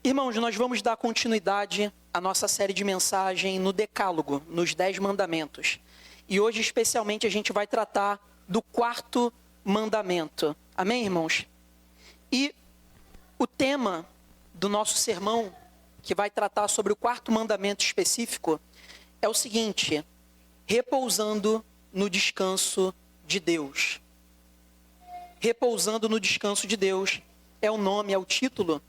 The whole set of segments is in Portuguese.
Irmãos, nós vamos dar continuidade à nossa série de mensagem no Decálogo, nos 10 mandamentos. E hoje, especialmente, a gente vai tratar do 4º mandamento. Amém, irmãos? E o tema do nosso sermão, que vai tratar sobre o 4º mandamento específico, é o seguinte: repousando no descanso de Deus. Repousando no descanso de Deus é o nome, é o título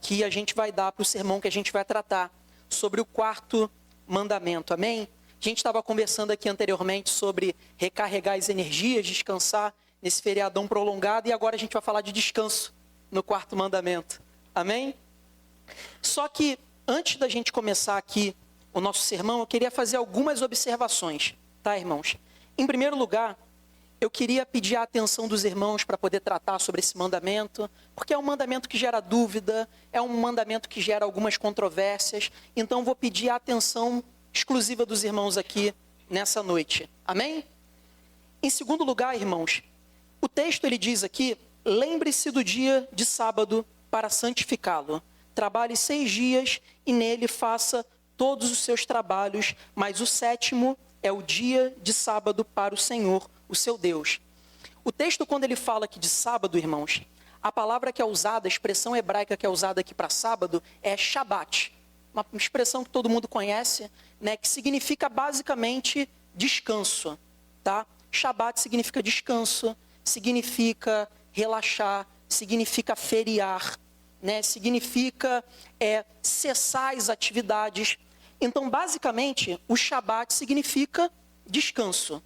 que a gente vai dar para o sermão que a gente vai tratar sobre o 4º mandamento, amém? A gente estava conversando aqui anteriormente sobre recarregar as energias, descansar nesse feriadão prolongado, e agora a gente vai falar de descanso no 4º mandamento, amém? Só que antes da gente começar aqui o nosso sermão, eu queria fazer algumas observações, tá, irmãos? Em primeiro lugar, eu queria pedir a atenção dos irmãos para poder tratar sobre esse mandamento, porque é um mandamento que gera dúvida, é um mandamento que gera algumas controvérsias, então vou pedir a atenção exclusiva dos irmãos aqui nessa noite, amém? Em segundo lugar, irmãos, o texto ele diz aqui: lembre-se do dia de sábado para santificá-lo, trabalhe 6 dias e nele faça todos os seus trabalhos, mas o 7º é o dia de sábado para o Senhor, o seu Deus. O texto, quando ele fala aqui de sábado, irmãos, a palavra que é usada, a expressão hebraica que é usada aqui para sábado é Shabat. Uma expressão que todo mundo conhece, né, que significa basicamente descanso, tá? Shabat significa descanso, significa relaxar, significa feriar, né? Significa cessar as atividades. Então, basicamente, o Shabat significa descanso.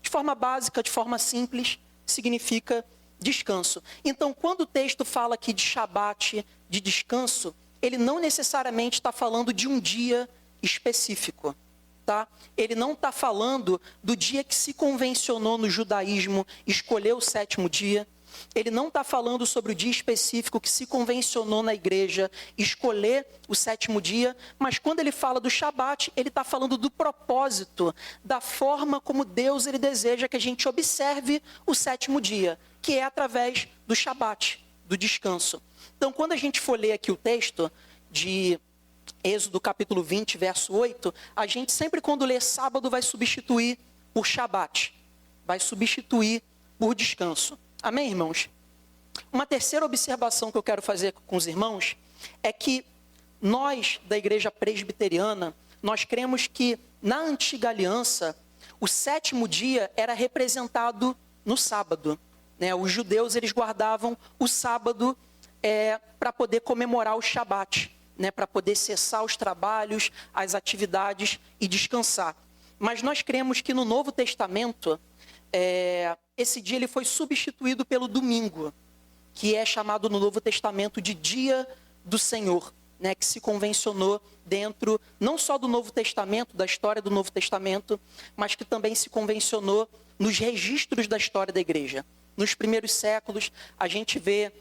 De forma básica, de forma simples, significa descanso. Então, quando o texto fala aqui de Shabat, de descanso, ele não necessariamente está falando de um dia específico, tá? Ele não está falando do dia que se convencionou no judaísmo escolher o 7º dia. Ele não está falando sobre o dia específico que se convencionou na igreja escolher o 7º dia, mas quando ele fala do Shabat, ele está falando do propósito, da forma como Deus ele deseja que a gente observe o 7º dia, que é através do Shabat, do descanso. Então, quando a gente for ler aqui o texto de Êxodo capítulo 20, verso 8, a gente sempre quando lê sábado vai substituir por Shabat, vai substituir por descanso. Amém, irmãos? Uma terceira observação que eu quero fazer com os irmãos é que nós, da igreja presbiteriana, nós cremos que na antiga aliança, o 7º dia era representado no sábado, né? Os judeus, eles guardavam o sábado para poder comemorar o Shabat, né? Para poder cessar os trabalhos, as atividades e descansar. Mas nós cremos que no Novo Testamento, esse dia ele foi substituído pelo domingo, que é chamado no Novo Testamento de Dia do Senhor, né, que se convencionou dentro não só do Novo Testamento, da história do Novo Testamento, mas que também se convencionou nos registros da história da igreja. Nos primeiros séculos, a gente vê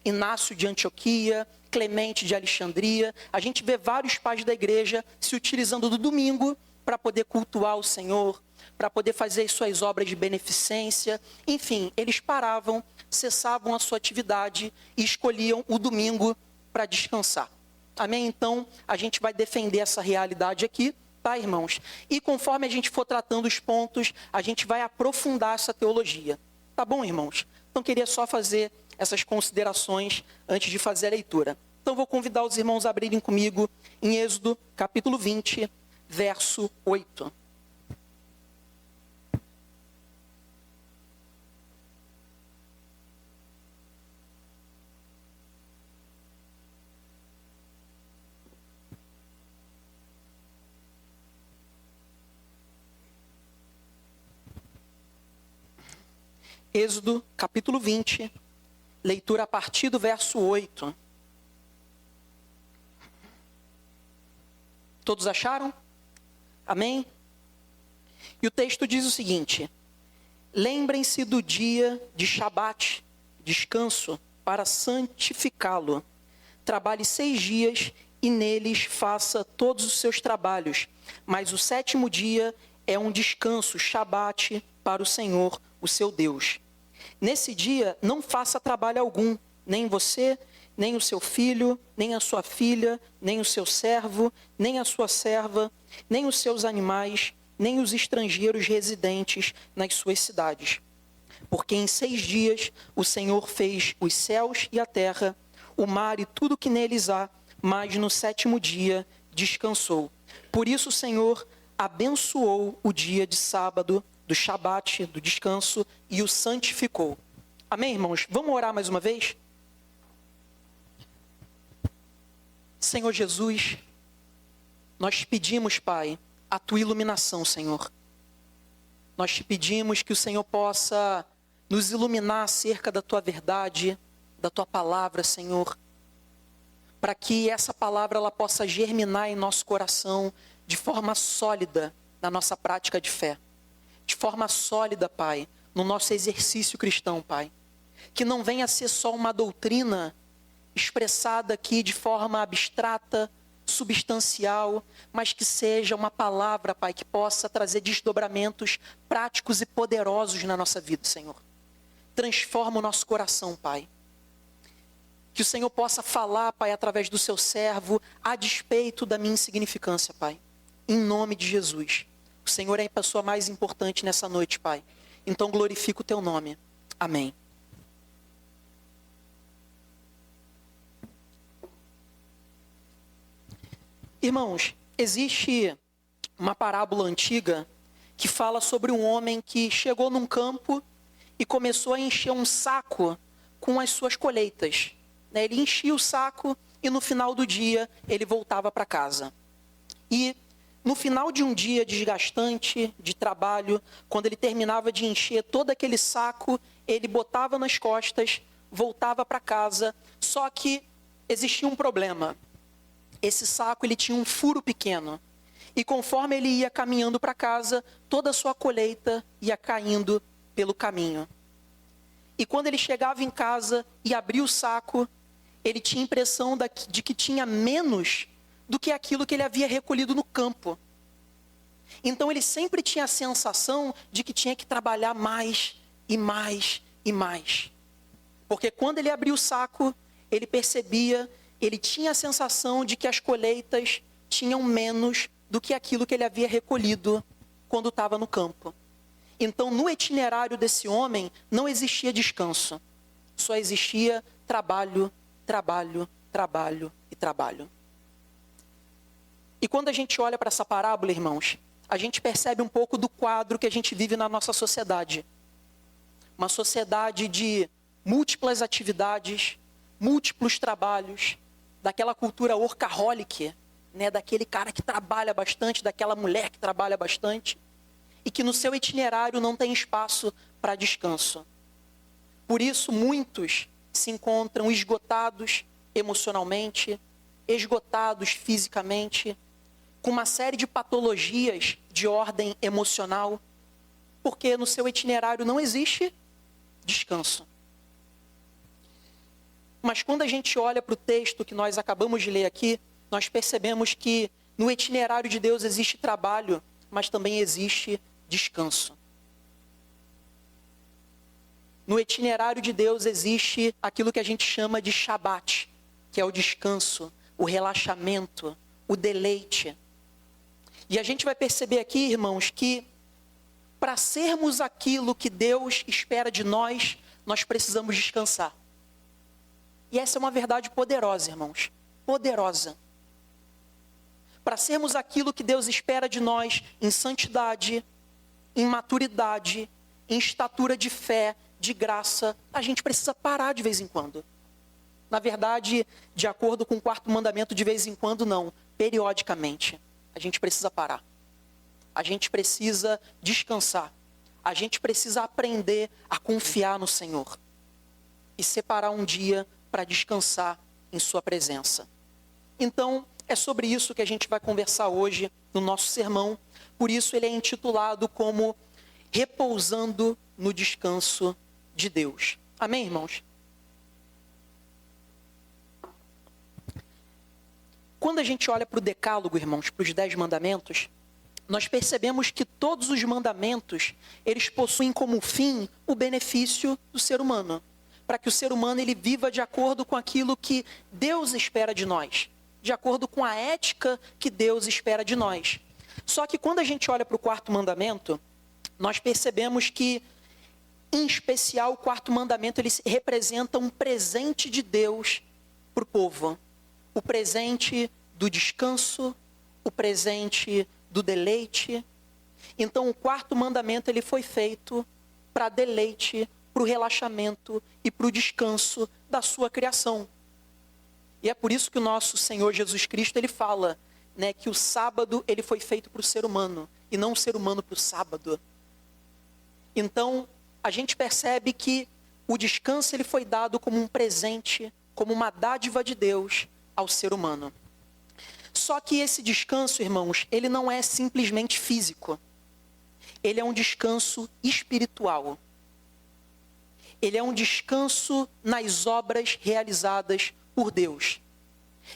Inácio de Antioquia, Clemente de Alexandria, a gente vê vários pais da igreja se utilizando do domingo para poder cultuar o Senhor, para poder fazer suas obras de beneficência. Enfim, eles paravam, cessavam a sua atividade e escolhiam o domingo para descansar. Amém? Então, a gente vai defender essa realidade aqui, tá, irmãos? E conforme a gente for tratando os pontos, a gente vai aprofundar essa teologia. Tá bom, irmãos? Então, queria só fazer essas considerações antes de fazer a leitura. Então, vou convidar os irmãos a abrirem comigo em Êxodo, capítulo 20, verso 8. Êxodo, capítulo 20, leitura a partir do verso 8. Todos acharam? Amém? E o texto diz o seguinte: lembrem-se do dia de Shabat, descanso, para santificá-lo. Trabalhe 6 dias e neles faça todos os seus trabalhos. Mas o 7º dia é um descanso, Shabat, para o Senhor, o seu Deus. Nesse dia, não faça trabalho algum, nem você, nem o seu filho, nem a sua filha, nem o seu servo, nem a sua serva, nem os seus animais, nem os estrangeiros residentes nas suas cidades. Porque em 6 dias o Senhor fez os céus e a terra, o mar e tudo que neles há, mas no 7º dia descansou. Por isso o Senhor abençoou o dia de sábado, do Shabat, do descanso, e o santificou. Amém, irmãos? Vamos orar mais uma vez? Senhor Jesus, nós te pedimos, Pai, a tua iluminação, Senhor. Nós te pedimos que o Senhor possa nos iluminar acerca da tua verdade, da tua palavra, Senhor, para que essa palavra ela possa germinar em nosso coração de forma sólida na nossa prática de fé. De forma sólida, Pai, no nosso exercício cristão, Pai. Que não venha a ser só uma doutrina expressada aqui de forma abstrata, substancial, mas que seja uma palavra, Pai, que possa trazer desdobramentos práticos e poderosos na nossa vida, Senhor. Transforma o nosso coração, Pai. Que o Senhor possa falar, Pai, através do seu servo, a despeito da minha insignificância, Pai. Em nome de Jesus. O Senhor é a pessoa mais importante nessa noite, Pai. Então glorifica o teu nome. Amém. Irmãos, existe uma parábola antiga que fala sobre um homem que chegou num campo e começou a encher um saco com as suas colheitas. Ele enchia o saco e no final do dia ele voltava para casa. E no final de um dia desgastante de trabalho, quando ele terminava de encher todo aquele saco, ele botava nas costas, voltava para casa, só que existia um problema. Esse saco ele tinha um furo pequeno. E conforme ele ia caminhando para casa, toda a sua colheita ia caindo pelo caminho. E quando ele chegava em casa e abria o saco, ele tinha a impressão de que tinha menos do que aquilo que ele havia recolhido no campo. Então ele sempre tinha a sensação de que tinha que trabalhar mais e mais e mais. Porque quando ele abria o saco, ele percebia, ele tinha a sensação de que as colheitas tinham menos do que aquilo que ele havia recolhido quando estava no campo. Então, no itinerário desse homem, não existia descanso. Só existia trabalho, trabalho, trabalho e trabalho. E quando a gente olha para essa parábola, irmãos, a gente percebe um pouco do quadro que a gente vive na nossa sociedade. Uma sociedade de múltiplas atividades, múltiplos trabalhos, daquela cultura workaholic, né, daquele cara que trabalha bastante, daquela mulher que trabalha bastante, e que no seu itinerário não tem espaço para descanso. Por isso, muitos se encontram esgotados emocionalmente, esgotados fisicamente, com uma série de patologias de ordem emocional, porque no seu itinerário não existe descanso. Mas quando a gente olha para o texto que nós acabamos de ler aqui, nós percebemos que no itinerário de Deus existe trabalho, mas também existe descanso. No itinerário de Deus existe aquilo que a gente chama de Shabat, que é o descanso, o relaxamento, o deleite. E a gente vai perceber aqui, irmãos, que para sermos aquilo que Deus espera de nós, nós precisamos descansar. E essa é uma verdade poderosa, irmãos. Poderosa. Para sermos aquilo que Deus espera de nós em santidade, em maturidade, em estatura de fé, de graça, a gente precisa parar de vez em quando. Na verdade, de acordo com o 4º mandamento, de vez em quando não, periodicamente. A gente precisa parar. A gente precisa descansar. A gente precisa aprender a confiar no Senhor. E separar um dia para descansar em sua presença. Então, é sobre isso que a gente vai conversar hoje no nosso sermão. Por isso ele é intitulado como Repousando no Descanso de Deus. Amém, irmãos? Quando a gente olha para o decálogo, irmãos, para os 10 mandamentos, nós percebemos que todos os mandamentos, eles possuem como fim o benefício do ser humano. para que o ser humano ele viva de acordo com aquilo que Deus espera de nós, de acordo com a ética que Deus espera de nós. Só que quando a gente olha para o quarto mandamento, nós percebemos que, em especial, o quarto mandamento ele representa um presente de Deus para o povo. O presente do descanso, o presente do deleite. Então, o quarto mandamento ele foi feito para deleite, para o relaxamento e para o descanso da sua criação. E é por isso que o nosso Senhor Jesus Cristo ele fala, né, que o sábado ele foi feito para o ser humano e não o ser humano para o sábado. Então, a gente percebe que o descanso ele foi dado como um presente, como uma dádiva de Deus ao ser humano. Só que esse descanso, irmãos, ele não é simplesmente físico. Ele é um descanso espiritual. Ele é um descanso nas obras realizadas por Deus.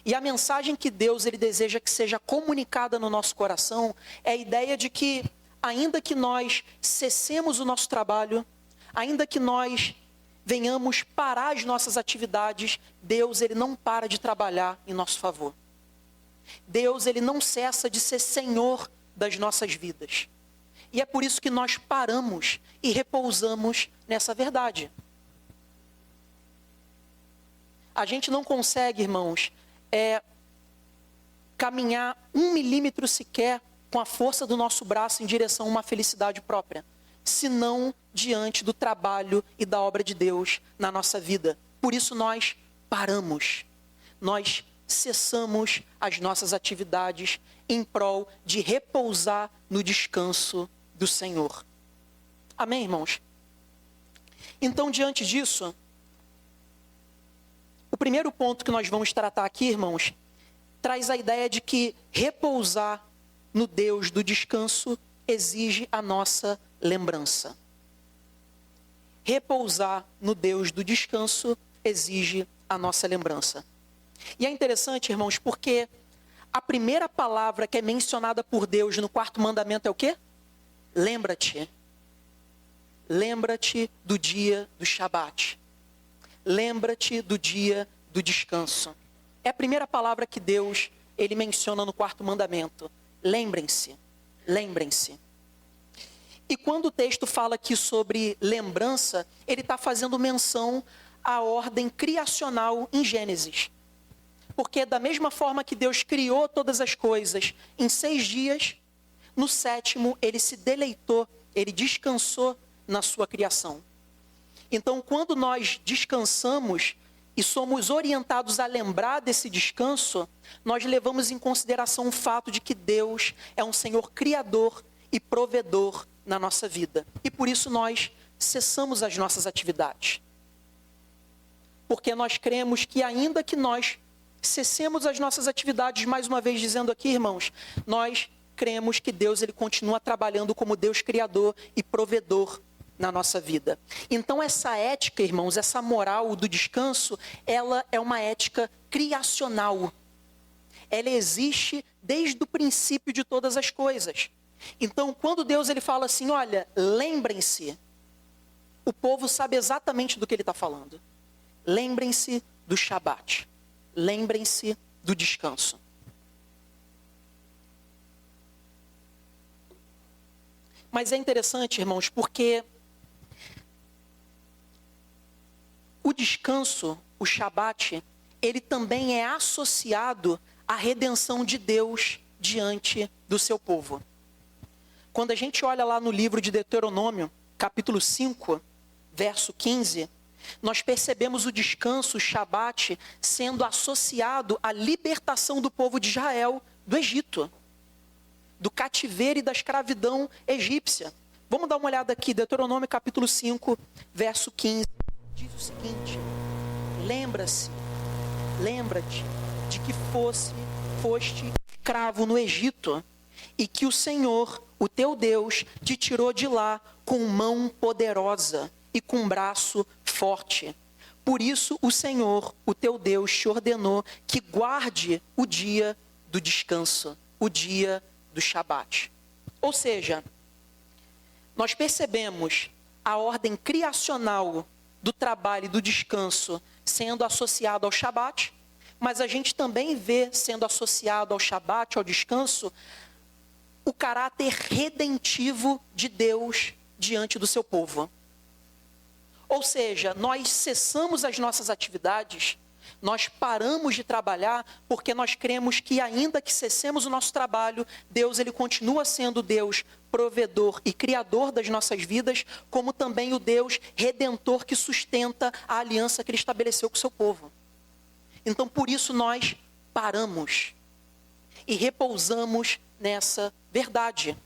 E a mensagem que Deus ele deseja que seja comunicada no nosso coração é a ideia de que, ainda que nós cessemos o nosso trabalho, ainda que nós venhamos parar as nossas atividades, Deus ele não para de trabalhar em nosso favor. Deus ele não cessa de ser Senhor das nossas vidas. E é por isso que nós paramos e repousamos nessa verdade. A gente não consegue, irmãos, caminhar 1 milímetro sequer com a força do nosso braço em direção a uma felicidade própria, senão diante do trabalho e da obra de Deus na nossa vida. Por isso nós paramos, nós cessamos as nossas atividades em prol de repousar no descanso do Senhor. Amém, irmãos? Então, diante disso, o primeiro ponto que nós vamos tratar aqui, irmãos, traz a ideia de que repousar no Deus do descanso exige a nossa lembrança. Repousar no Deus do descanso exige a nossa lembrança. E é interessante, irmãos, porque a primeira palavra que é mencionada por Deus no quarto mandamento é o quê? Lembra-te. Lembra-te do dia do Shabat. Lembra-te do dia do descanso. É a primeira palavra que Deus ele menciona no quarto mandamento. Lembrem-se. Lembrem-se. E quando o texto fala aqui sobre lembrança, ele está fazendo menção à ordem criacional em Gênesis. Porque da mesma forma que Deus criou todas as coisas em 6 dias, no 7º ele se deleitou, ele descansou na sua criação. Então, quando nós descansamos e somos orientados a lembrar desse descanso, nós levamos em consideração o fato de que Deus é um Senhor criador e provedor na nossa vida. E por isso nós cessamos as nossas atividades. Porque nós cremos que ainda que nós cessemos as nossas atividades, mais uma vez dizendo aqui, irmãos, nós cremos que Deus ele continua trabalhando como Deus criador e provedor na nossa vida. Então essa ética, irmãos, essa moral do descanso, ela é uma ética criacional. Ela existe desde o princípio de todas as coisas. Então quando Deus ele fala assim, olha, lembrem-se, o povo sabe exatamente do que ele está falando. Lembrem-se do Shabat. Lembrem-se do descanso. Mas é interessante, irmãos, porque o descanso, o Shabat, ele também é associado à redenção de Deus diante do seu povo. Quando a gente olha lá no livro de Deuteronômio, capítulo 5, verso 15, nós percebemos o descanso, o Shabat, sendo associado à libertação do povo de Israel do Egito, do cativeiro e da escravidão egípcia. Vamos dar uma olhada aqui, Deuteronômio capítulo 5, verso 15. Diz o seguinte: lembra-te de que foste escravo no Egito, e que o Senhor, o teu Deus, te tirou de lá com mão poderosa e com braço forte. Por isso o Senhor, o teu Deus, te ordenou que guarde o dia do descanso, o dia do Shabat. Ou seja, nós percebemos a ordem criacional do trabalho e do descanso sendo associado ao Shabat, mas a gente também vê sendo associado ao Shabat, ao descanso, o caráter redentivo de Deus diante do seu povo. Ou seja, nós cessamos as nossas atividades, nós paramos de trabalhar porque nós cremos que ainda que cessemos o nosso trabalho, Deus ele continua sendo Deus provedor e criador das nossas vidas, como também o Deus redentor que sustenta a aliança que ele estabeleceu com o seu povo. Então por isso nós paramos e repousamos nessa verdade.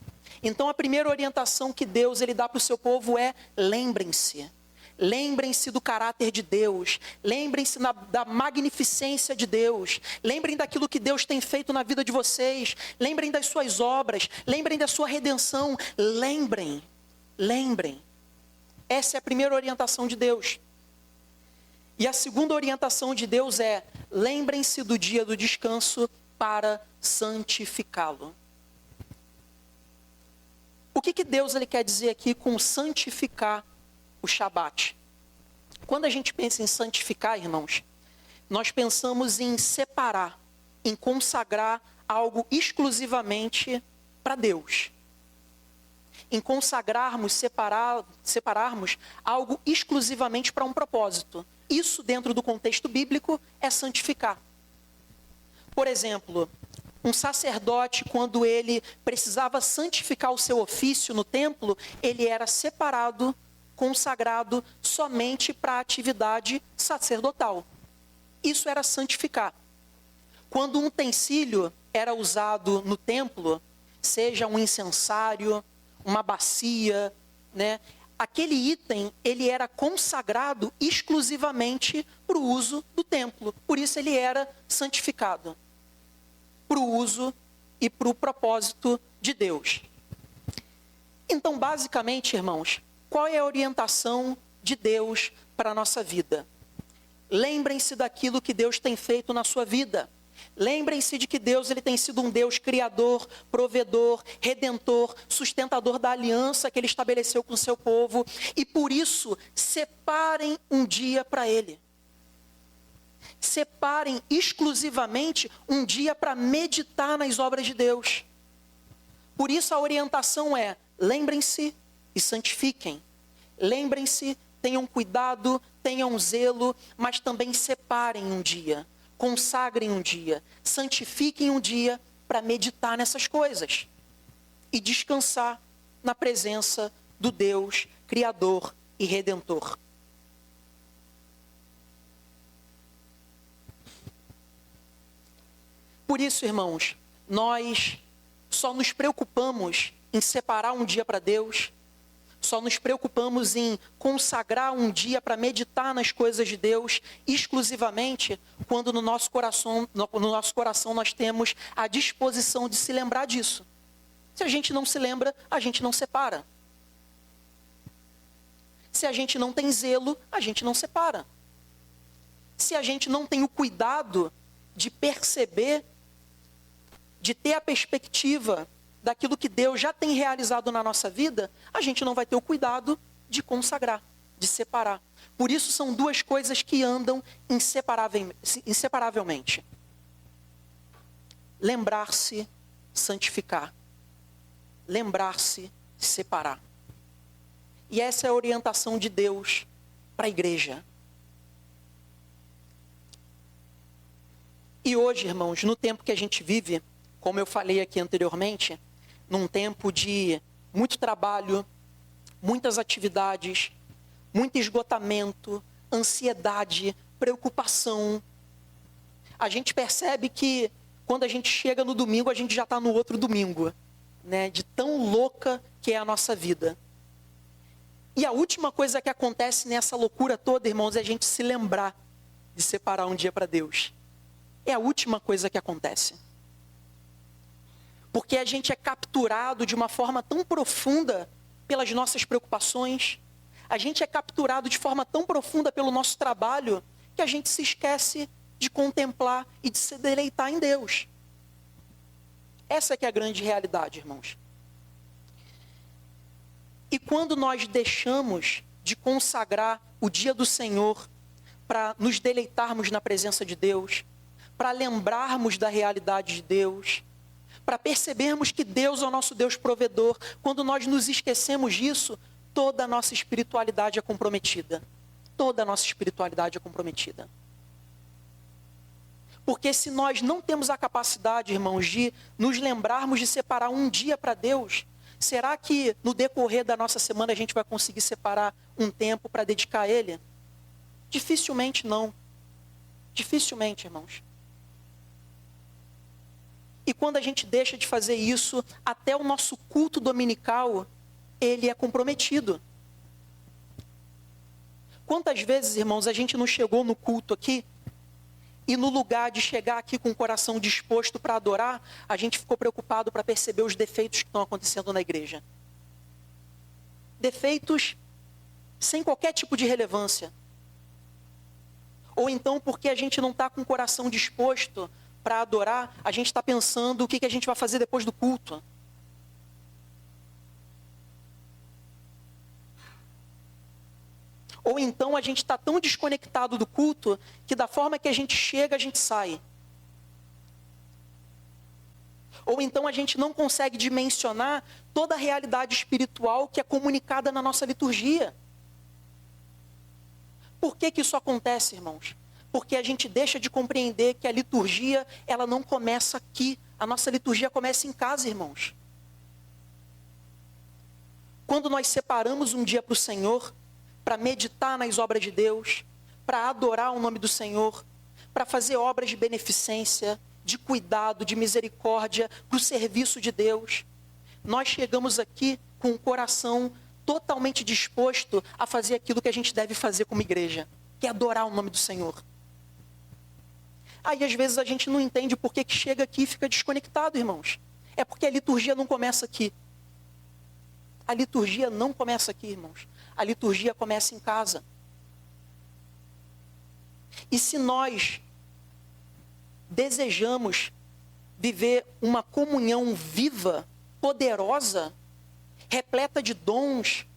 Então a primeira orientação que Deus ele dá para o seu povo é: lembrem-se. Lembrem-se do caráter de Deus, lembrem-se da magnificência de Deus, lembrem daquilo que Deus tem feito na vida de vocês, lembrem das suas obras, lembrem da sua redenção, lembrem. Essa é a primeira orientação de Deus. E a segunda orientação de Deus é: lembrem-se do dia do descanso para santificá-lo. O que Deus ele quer dizer aqui com santificar o Shabat? Quando a gente pensa em santificar, irmãos, nós pensamos em separar, em consagrar algo exclusivamente para Deus. Em consagrarmos, separarmos algo exclusivamente para um propósito. Isso, dentro do contexto bíblico, é santificar. Por exemplo, um sacerdote, quando ele precisava santificar o seu ofício no templo, ele era separado, consagrado somente para a atividade sacerdotal. Isso era santificar. Quando um utensílio era usado no templo, seja um incensário, uma bacia, né? Aquele item, ele era consagrado exclusivamente para o uso do templo. Por isso ele era santificado. Para o uso e para o propósito de Deus. Então, basicamente, irmãos, qual é a orientação de Deus para a nossa vida? Lembrem-se daquilo que Deus tem feito na sua vida. Lembrem-se de que Deus ele tem sido um Deus criador, provedor, redentor, sustentador da aliança que ele estabeleceu com o seu povo. E por isso, separem um dia para ele. Separem exclusivamente um dia para meditar nas obras de Deus. Por isso a orientação é: lembrem-se e santifiquem. Lembrem-se, tenham cuidado, tenham zelo, mas também separem um dia, consagrem um dia, santifiquem um dia para meditar nessas coisas e descansar na presença do Deus Criador e Redentor. Por isso, irmãos, nós só nos preocupamos em separar um dia para Deus, só nos preocupamos em consagrar um dia para meditar nas coisas de Deus, exclusivamente quando no nosso coração nós temos a disposição de se lembrar disso. Se a gente não se lembra, a gente não separa. Se a gente não tem zelo, a gente não separa. Se a gente não tem o cuidado de perceber, de ter a perspectiva daquilo que Deus já tem realizado na nossa vida, a gente não vai ter o cuidado de consagrar, de separar. Por isso são duas coisas que andam inseparavelmente. Lembrar-se, santificar. Lembrar-se, separar. E essa é a orientação de Deus para a igreja. E hoje, irmãos, no tempo que a gente vive, como eu falei aqui anteriormente, num tempo de muito trabalho, muitas atividades, muito esgotamento, ansiedade, preocupação. A gente percebe que quando a gente chega no domingo, a gente já está no outro domingo, né? De tão louca que é a nossa vida. E a última coisa que acontece nessa loucura toda, irmãos, é a gente se lembrar de separar um dia para Deus. É a última coisa que acontece. Porque a gente é capturado de uma forma tão profunda pelas nossas preocupações, a gente é capturado de forma tão profunda pelo nosso trabalho, que a gente se esquece de contemplar e de se deleitar em Deus. Essa é que é a grande realidade, irmãos. E quando nós deixamos de consagrar o dia do Senhor para nos deleitarmos na presença de Deus, para lembrarmos da realidade de Deus, para percebermos que Deus é o nosso Deus provedor. Quando nós nos esquecemos disso, toda a nossa espiritualidade é comprometida. Toda a nossa espiritualidade é comprometida. Porque se nós não temos a capacidade, irmãos, de nos lembrarmos de separar um dia para Deus, será que no decorrer da nossa semana a gente vai conseguir separar um tempo para dedicar a Ele? Dificilmente não. Dificilmente, irmãos. E quando a gente deixa de fazer isso, até o nosso culto dominical, ele é comprometido. Quantas vezes, irmãos, a gente não chegou no culto aqui, e no lugar de chegar aqui com o coração disposto para adorar, a gente ficou preocupado para perceber os defeitos que estão acontecendo na igreja. Defeitos sem qualquer tipo de relevância. Ou então porque a gente não está com o coração disposto para adorar, a gente está pensando o que a gente vai fazer depois do culto. Ou então a gente está tão desconectado do culto que da forma que a gente chega, a gente sai. Ou então a gente não consegue dimensionar toda a realidade espiritual que é comunicada na nossa liturgia. Por que isso acontece, irmãos? Porque a gente deixa de compreender que a liturgia, ela não começa aqui. A nossa liturgia começa em casa, irmãos. Quando nós separamos um dia para o Senhor, para meditar nas obras de Deus, para adorar o nome do Senhor, para fazer obras de beneficência, de cuidado, de misericórdia, para o serviço de Deus, nós chegamos aqui com o coração totalmente disposto a fazer aquilo que a gente deve fazer como igreja, que é adorar o nome do Senhor. Aí às vezes a gente não entende por que chega aqui e fica desconectado, irmãos. É porque a liturgia não começa aqui. A liturgia não começa aqui, irmãos. A liturgia começa em casa. E se nós desejamos viver uma comunhão viva, poderosa, repleta de dons,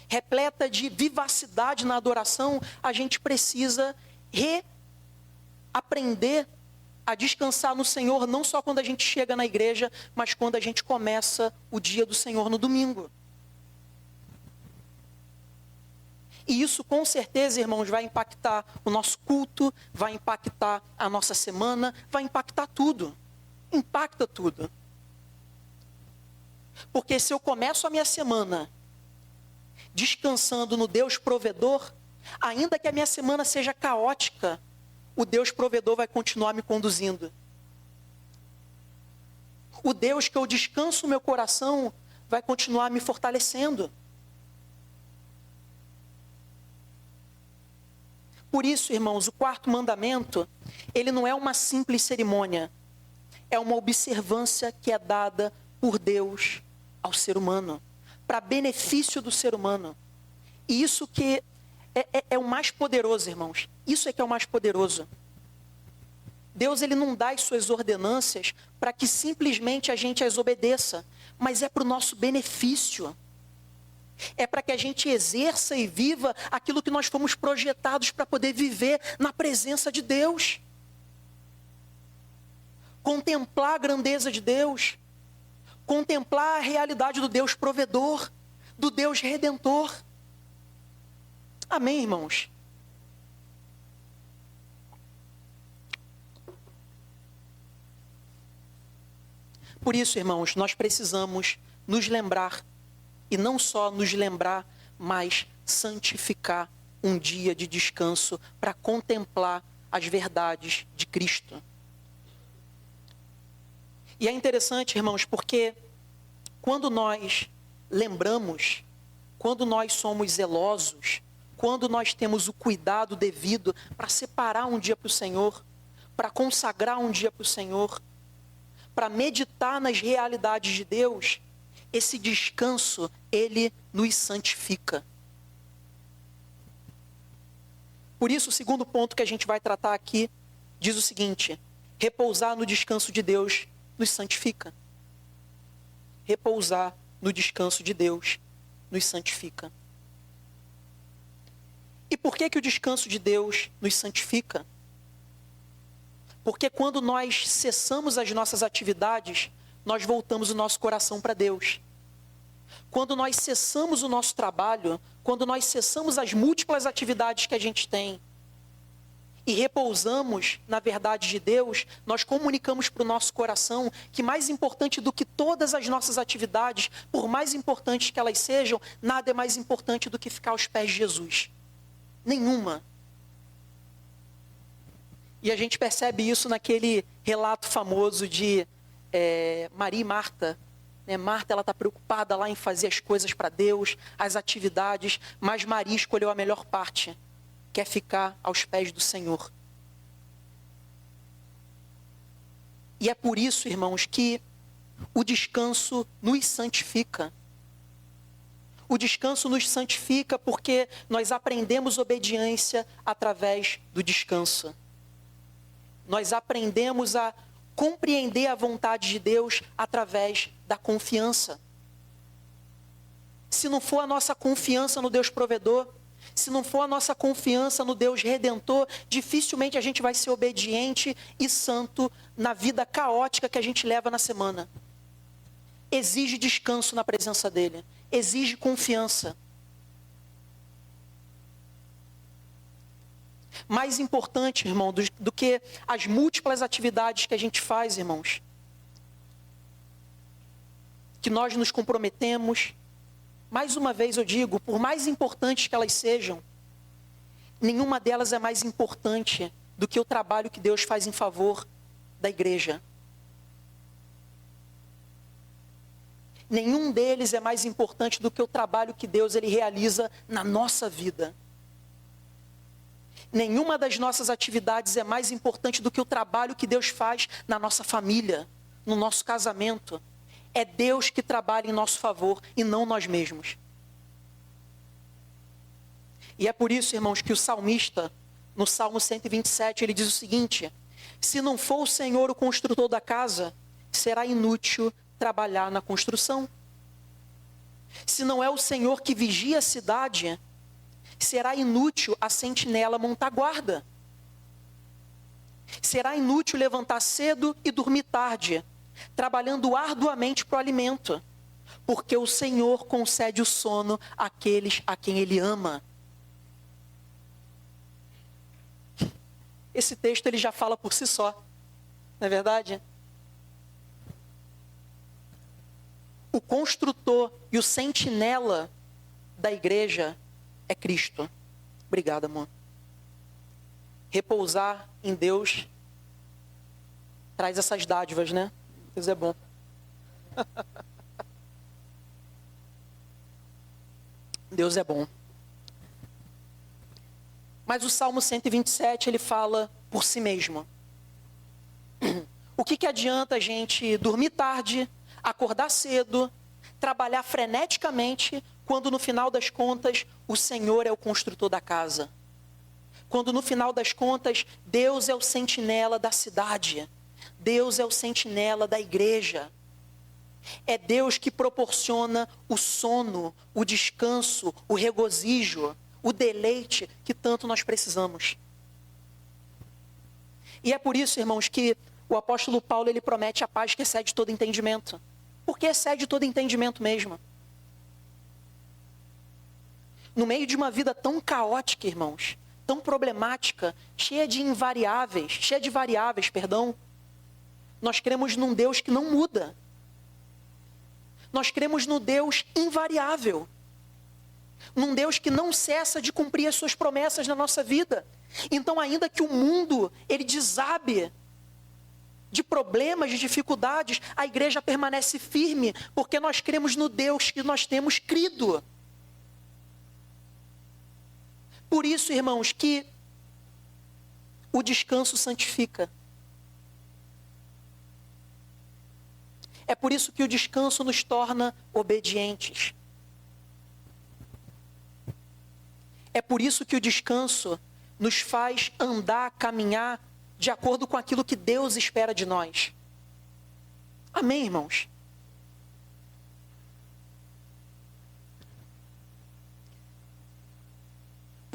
repleta de vivacidade na adoração, a gente precisa reaprender a descansar no Senhor, não só quando a gente chega na igreja, mas quando a gente começa o dia do Senhor no domingo. E isso com certeza, irmãos, vai impactar o nosso culto, vai impactar a nossa semana, vai impactar tudo. Impacta tudo. Porque se eu começo a minha semana descansando no Deus provedor, ainda que a minha semana seja caótica, o Deus provedor vai continuar me conduzindo. O Deus que eu descanso o meu coração vai continuar me fortalecendo. Por isso, irmãos, o quarto mandamento, ele não é uma simples cerimônia, é uma observância que é dada por Deus ao ser humano, para benefício do ser humano. E isso que é o mais poderoso, irmãos. Isso é que é o mais poderoso. Deus, ele não dá as suas ordenâncias para que simplesmente a gente as obedeça, mas é para o nosso benefício. É para que a gente exerça e viva aquilo que nós fomos projetados para poder viver na presença de Deus. Contemplar a grandeza de Deus. Contemplar a realidade do Deus provedor, do Deus redentor. Amém, irmãos? Por isso, irmãos, nós precisamos nos lembrar, e não só nos lembrar, mas santificar um dia de descanso para contemplar as verdades de Cristo. E é interessante, irmãos, porque quando nós lembramos, quando nós somos zelosos, quando nós temos o cuidado devido para separar um dia para o Senhor, para consagrar um dia para o Senhor, para meditar nas realidades de Deus, esse descanso, ele nos santifica. Por isso, o segundo ponto que a gente vai tratar aqui diz o seguinte: repousar no descanso de Deus nos santifica. Repousar no descanso de Deus nos santifica. E por que que o descanso de Deus nos santifica? Porque quando nós cessamos as nossas atividades, nós voltamos o nosso coração para Deus. Quando nós cessamos o nosso trabalho, quando nós cessamos as múltiplas atividades que a gente tem e repousamos na verdade de Deus, nós comunicamos para o nosso coração que mais importante do que todas as nossas atividades, por mais importantes que elas sejam, nada é mais importante do que ficar aos pés de Jesus. Nenhuma. E a gente percebe isso naquele relato famoso de Maria e Marta. Marta, ela está preocupada lá em fazer as coisas para Deus, as atividades, mas Maria escolheu a melhor parte, que é ficar aos pés do Senhor. E é por isso, irmãos, que o descanso nos santifica. O descanso nos santifica porque nós aprendemos obediência através do descanso. Nós aprendemos a compreender a vontade de Deus através da confiança. Se não for a nossa confiança no Deus provedor, se não for a nossa confiança no Deus redentor, dificilmente a gente vai ser obediente e santo na vida caótica que a gente leva na semana. Exige descanso na presença dele, exige confiança. Mais importante, irmão, do que as múltiplas atividades que a gente faz, irmãos, que nós nos comprometemos, mais uma vez eu digo, por mais importantes que elas sejam, nenhuma delas é mais importante do que o trabalho que Deus faz em favor da igreja. Nenhum deles é mais importante do que o trabalho que Deus ele realiza na nossa vida. Nenhuma das nossas atividades é mais importante do que o trabalho que Deus faz na nossa família, no nosso casamento. É Deus que trabalha em nosso favor e não nós mesmos. E é por isso, irmãos, que o salmista, no Salmo 127, ele diz o seguinte: se não for o Senhor o construtor da casa, será inútil trabalhar na construção. Se não é o Senhor que vigia a cidade, será inútil a sentinela montar guarda. Será inútil levantar cedo e dormir tarde, trabalhando arduamente para o alimento, porque o Senhor concede o sono àqueles a quem Ele ama. Esse texto ele já fala por si só, não é verdade? O construtor e o sentinela da igreja é Cristo. Obrigado, amor. Repousar em Deus traz essas dádivas, né? Deus é bom. Deus é bom. Mas o Salmo 127, ele fala por si mesmo. O que adianta a gente dormir tarde, acordar cedo, trabalhar freneticamente, quando no final das contas o Senhor é o construtor da casa? Quando no final das contas Deus é o sentinela da cidade, Deus é o sentinela da igreja. É Deus que proporciona o sono, o descanso, o regozijo, o deleite que tanto nós precisamos. E é por isso, irmãos, que o apóstolo Paulo ele promete a paz que excede todo entendimento. Porque excede todo entendimento mesmo. No meio de uma vida tão caótica, irmãos, tão problemática, cheia de variáveis, nós cremos num Deus que não muda. Nós cremos no Deus invariável. Num Deus que não cessa de cumprir as suas promessas na nossa vida. Então, ainda que o mundo, ele desabe de problemas, de dificuldades, a igreja permanece firme, porque nós cremos no Deus que nós temos crido. Por isso, irmãos, que o descanso santifica. É por isso que o descanso nos torna obedientes. É por isso que o descanso nos faz andar, caminhar de acordo com aquilo que Deus espera de nós. Amém, irmãos?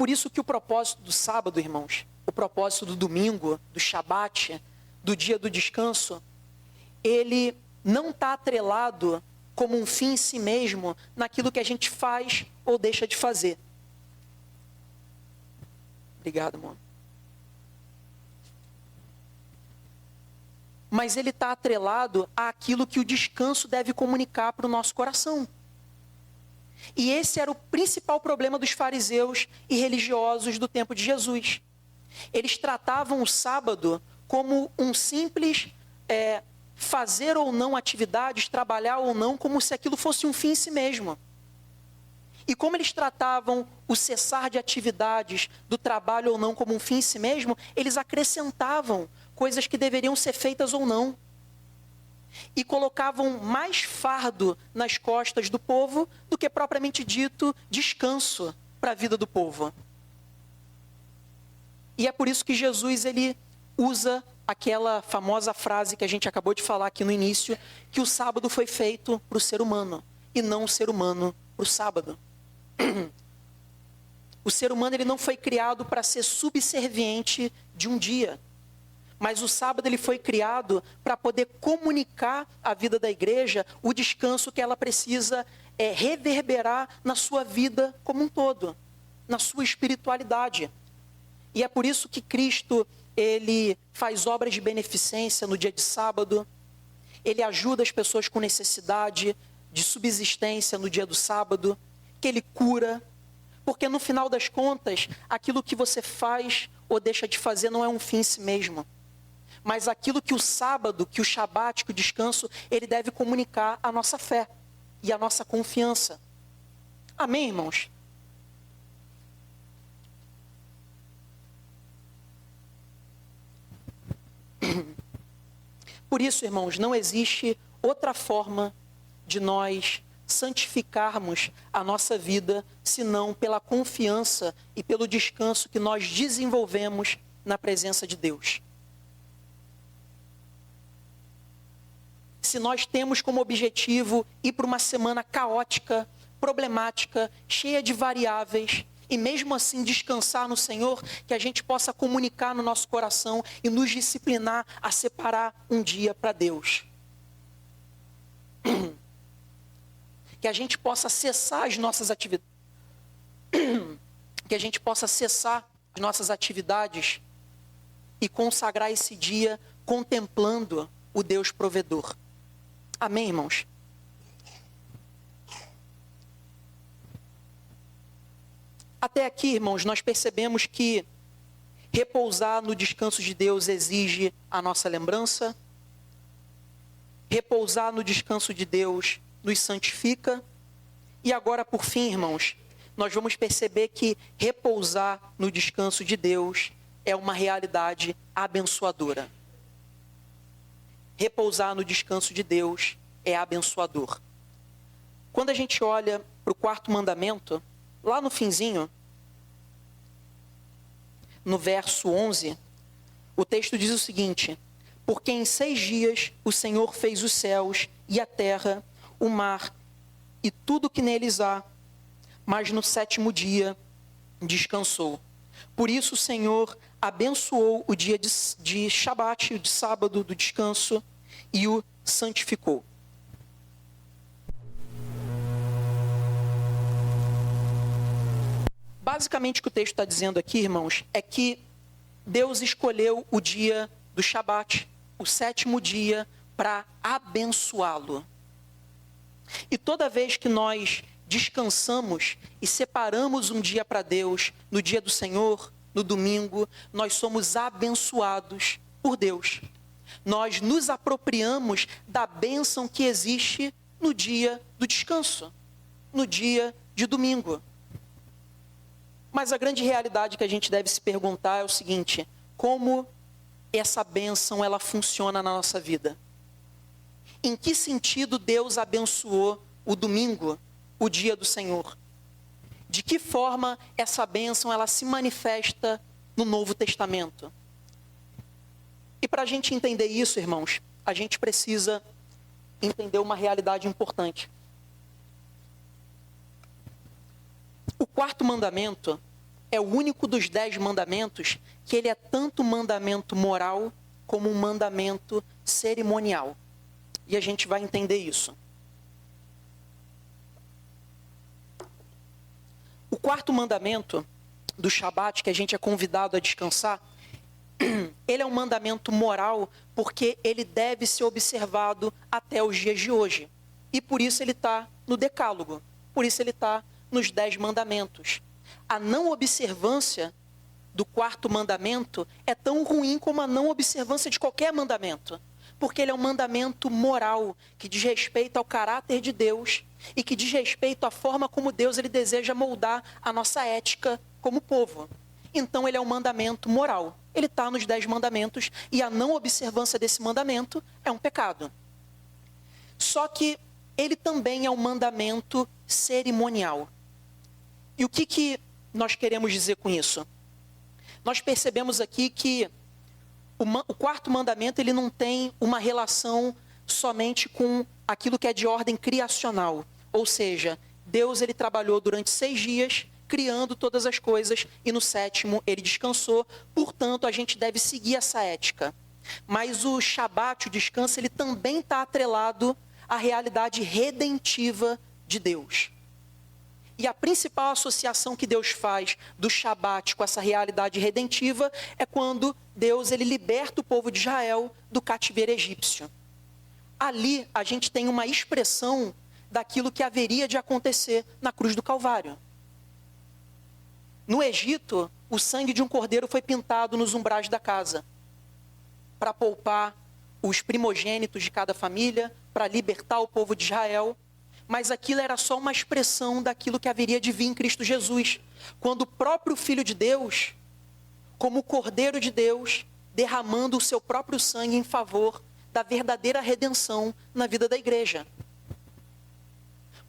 por isso que o propósito do sábado, irmãos, o propósito do domingo, do Shabat, do dia do descanso, ele não está atrelado como um fim em si mesmo naquilo que a gente faz ou deixa de fazer. Obrigado, amor. Mas ele está atrelado àquilo que o descanso deve comunicar para o nosso coração. E esse era o principal problema dos fariseus e religiosos do tempo de Jesus. Eles tratavam o sábado como um simples fazer ou não atividades, trabalhar ou não, como se aquilo fosse um fim em si mesmo. E como eles tratavam o cessar de atividades, do trabalho ou não, como um fim em si mesmo, eles acrescentavam coisas que deveriam ser feitas ou não. E colocavam mais fardo nas costas do povo do que propriamente dito descanso para a vida do povo. E é por isso que Jesus ele usa aquela famosa frase que a gente acabou de falar aqui no início, que o sábado foi feito para o ser humano e não o ser humano para o sábado. O ser humano ele não foi criado para ser subserviente de um dia. Mas o sábado ele foi criado para poder comunicar à vida da igreja o descanso que ela precisa reverberar na sua vida como um todo, na sua espiritualidade. E é por isso que Cristo ele faz obras de beneficência no dia de sábado, ele ajuda as pessoas com necessidade de subsistência no dia do sábado, que ele cura, porque no final das contas, aquilo que você faz ou deixa de fazer não é um fim em si mesmo. Mas aquilo que o sábado, que o Shabat, que o descanso, ele deve comunicar a nossa fé e a nossa confiança. Amém, irmãos? Por isso, irmãos, não existe outra forma de nós santificarmos a nossa vida, senão pela confiança e pelo descanso que nós desenvolvemos na presença de Deus. Se nós temos como objetivo ir para uma semana caótica, problemática, cheia de variáveis, e mesmo assim descansar no Senhor, que a gente possa comunicar no nosso coração e nos disciplinar a separar um dia para Deus. Que a gente possa cessar as nossas atividades. Que a gente possa cessar as nossas atividades e consagrar esse dia contemplando o Deus provedor. Amém, irmãos? Até aqui, irmãos, nós percebemos que repousar no descanso de Deus exige a nossa lembrança. Repousar no descanso de Deus nos santifica. E agora, por fim, irmãos, nós vamos perceber que repousar no descanso de Deus é uma realidade abençoadora. Repousar no descanso de Deus é abençoador. Quando a gente olha para o quarto mandamento, lá no finzinho, no verso 11, o texto diz o seguinte: porque em 6 dias o Senhor fez os céus e a terra, o mar e tudo que neles há, mas no 7º dia descansou. Por isso o Senhor abençoou o dia de Shabat, o de sábado do descanso, e o santificou. Basicamente o que o texto está dizendo aqui, irmãos, é que Deus escolheu o dia do Shabat, o 7º dia, para abençoá-lo. E toda vez que nós descansamos e separamos um dia para Deus, no dia do Senhor, no domingo, nós somos abençoados por Deus. Nós nos apropriamos da bênção que existe no dia do descanso, no dia de domingo. Mas a grande realidade que a gente deve se perguntar é o seguinte: como essa bênção ela funciona na nossa vida? Em que sentido Deus abençoou o domingo, o dia do Senhor? De que forma essa bênção ela se manifesta no Novo Testamento? E para a gente entender isso, irmãos, a gente precisa entender uma realidade importante. O quarto mandamento é o único dos 10 mandamentos que ele é tanto mandamento moral como um mandamento cerimonial. E a gente vai entender isso. O quarto mandamento do Shabat, que a gente é convidado a descansar, ele é um mandamento moral porque ele deve ser observado até os dias de hoje. E por isso ele está no Decálogo, por isso ele está nos 10 mandamentos. A não observância do quarto mandamento é tão ruim como a não observância de qualquer mandamento, porque ele é um mandamento moral, que diz respeito ao caráter de Deus e que diz respeito à forma como Deus ele deseja moldar a nossa ética como povo. Então ele é um mandamento moral, ele está nos 10 mandamentos e a não observância desse mandamento é um pecado. Só que ele também é um mandamento cerimonial. E o que nós queremos dizer com isso? Nós percebemos aqui que o quarto mandamento ele não tem uma relação somente com aquilo que é de ordem criacional. Ou seja, Deus ele trabalhou durante 6 dias, criando todas as coisas, e no 7º ele descansou. Portanto, a gente deve seguir essa ética. Mas o Shabat, o descanso, ele também está atrelado à realidade redentiva de Deus. E a principal associação que Deus faz do Shabat com essa realidade redentiva é quando Deus ele liberta o povo de Israel do cativeiro egípcio. Ali a gente tem uma expressão daquilo que haveria de acontecer na cruz do Calvário. No Egito, o sangue de um cordeiro foi pintado nos umbrais da casa para poupar os primogênitos de cada família, para libertar o povo de Israel. Mas aquilo era só uma expressão daquilo que haveria de vir em Cristo Jesus, quando o próprio Filho de Deus, como o Cordeiro de Deus, derramando o seu próprio sangue em favor da verdadeira redenção na vida da igreja.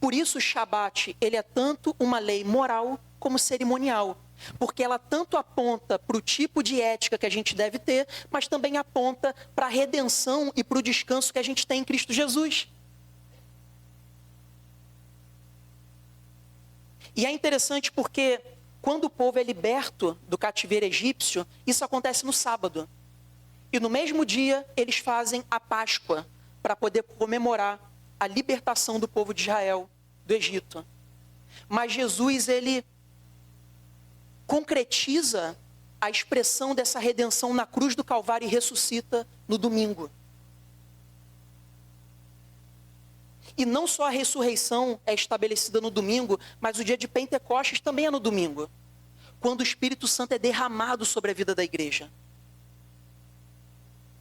Por isso o Shabat, ele é tanto uma lei moral como cerimonial, porque ela tanto aponta para o tipo de ética que a gente deve ter, mas também aponta para a redenção e para o descanso que a gente tem em Cristo Jesus. E é interessante porque quando o povo é liberto do cativeiro egípcio, isso acontece no sábado. E no mesmo dia eles fazem a Páscoa para poder comemorar a libertação do povo de Israel do Egito. Mas Jesus ele concretiza a expressão dessa redenção na cruz do Calvário e ressuscita no domingo. E não só a ressurreição é estabelecida no domingo, mas o dia de Pentecostes também é no domingo, quando o Espírito Santo é derramado sobre a vida da igreja.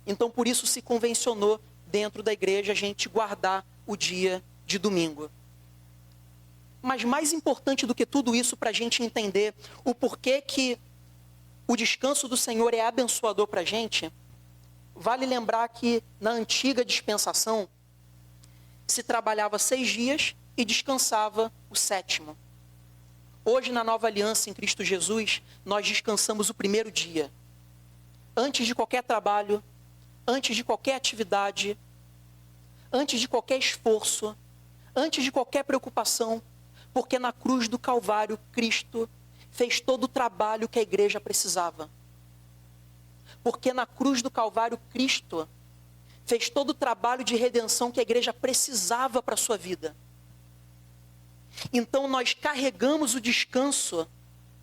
Então por isso se convencionou dentro da igreja a gente guardar o dia de domingo. Mas mais importante do que tudo isso para a gente entender o porquê que o descanso do Senhor é abençoador para a gente, vale lembrar que na antiga dispensação, se trabalhava 6 dias e descansava o 7º. Hoje, na nova aliança em Cristo Jesus, nós descansamos o 1º dia. Antes de qualquer trabalho, antes de qualquer atividade, antes de qualquer esforço, antes de qualquer preocupação, porque na cruz do Calvário, Cristo fez todo o trabalho que a igreja precisava. Porque na cruz do Calvário, Cristo fez todo o trabalho de redenção que a igreja precisava para a sua vida. Então nós carregamos o descanso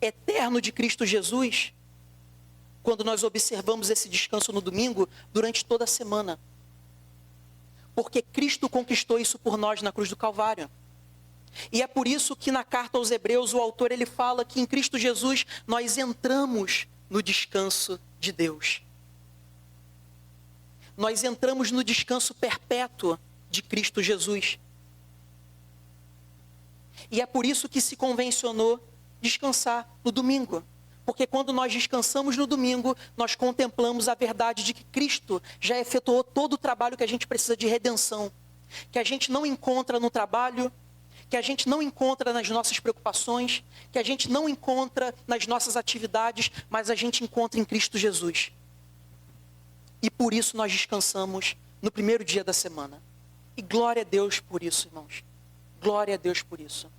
eterno de Cristo Jesus, quando nós observamos esse descanso no domingo, durante toda a semana. Porque Cristo conquistou isso por nós na cruz do Calvário. E é por isso que na carta aos Hebreus, o autor ele fala que em Cristo Jesus nós entramos no descanso de Deus. Nós entramos no descanso perpétuo de Cristo Jesus. E é por isso que se convencionou descansar no domingo. Porque quando nós descansamos no domingo, nós contemplamos a verdade de que Cristo já efetuou todo o trabalho que a gente precisa de redenção. Que a gente não encontra no trabalho, que a gente não encontra nas nossas preocupações, que a gente não encontra nas nossas atividades, mas a gente encontra em Cristo Jesus. E por isso nós descansamos no 1º dia da semana. E glória a Deus por isso, irmãos. Glória a Deus por isso.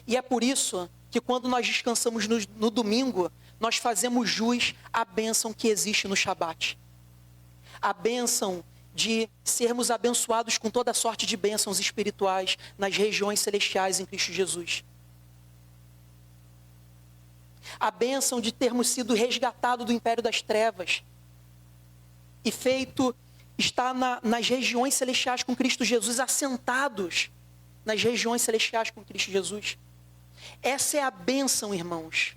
E é por isso que quando nós descansamos no domingo, nós fazemos jus à bênção que existe no Shabat. A bênção de sermos abençoados com toda sorte de bênçãos espirituais nas regiões celestiais em Cristo Jesus. A bênção de termos sido resgatados do império das trevas e estar nas regiões celestiais com Cristo Jesus, assentados nas regiões celestiais com Cristo Jesus. Essa é a bênção, irmãos,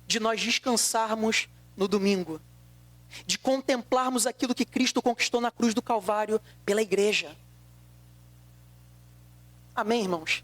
de nós descansarmos no domingo, de contemplarmos aquilo que Cristo conquistou na cruz do Calvário pela igreja. Amém, irmãos?